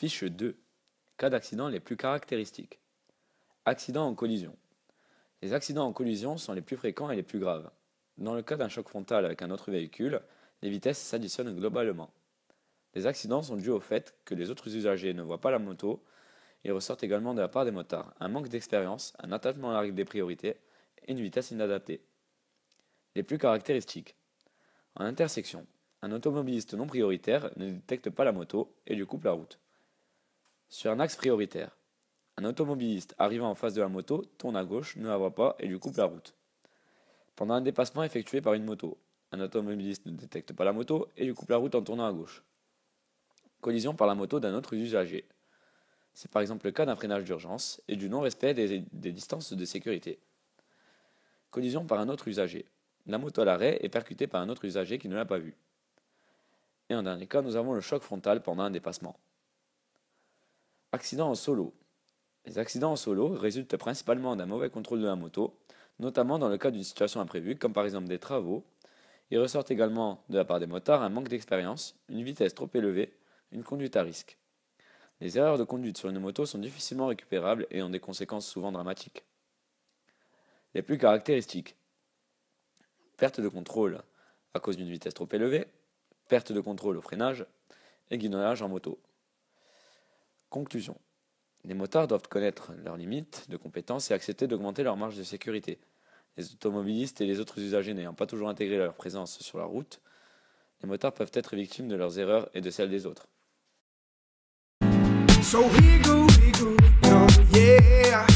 Fiche 2. Cas d'accident les plus caractéristiques. Accidents en collision. Les accidents en collision sont les plus fréquents et les plus graves. Dans le cas d'un choc frontal avec un autre véhicule, les vitesses s'additionnent globalement. Les accidents sont dus au fait que les autres usagers ne voient pas la moto. Ils ressortent également de la part des motards un manque d'expérience, un attachement à la règle des priorités et une vitesse inadaptée. Les plus caractéristiques. En intersection, un automobiliste non prioritaire ne détecte pas la moto et lui coupe la route. Sur un axe prioritaire, un automobiliste arrivant en face de la moto tourne à gauche, ne la voit pas et lui coupe la route. Pendant un dépassement effectué par une moto, un automobiliste ne détecte pas la moto et lui coupe la route en tournant à gauche. Collision par la moto d'un autre usager. C'est par exemple le cas d'un freinage d'urgence et du non-respect des distances de sécurité. Collision par un autre usager. La moto à l'arrêt est percutée par un autre usager qui ne l'a pas vue. Et en dernier cas, nous avons le choc frontal pendant un dépassement. Accident en solo. Les accidents en solo résultent principalement d'un mauvais contrôle de la moto, notamment dans le cas d'une situation imprévue, comme par exemple des travaux. Ils ressortent également de la part des motards un manque d'expérience, une vitesse trop élevée, une conduite à risque. Les erreurs de conduite sur une moto sont difficilement récupérables et ont des conséquences souvent dramatiques. Les plus caractéristiques. Perte de contrôle à cause d'une vitesse trop élevée, perte de contrôle au freinage et guidonnage en moto. Conclusion. Les motards doivent connaître leurs limites de compétences et accepter d'augmenter leur marge de sécurité. Les automobilistes et les autres usagers n'ayant pas toujours intégré leur présence sur la route, les motards peuvent être victimes de leurs erreurs et de celles des autres. So we go, yeah.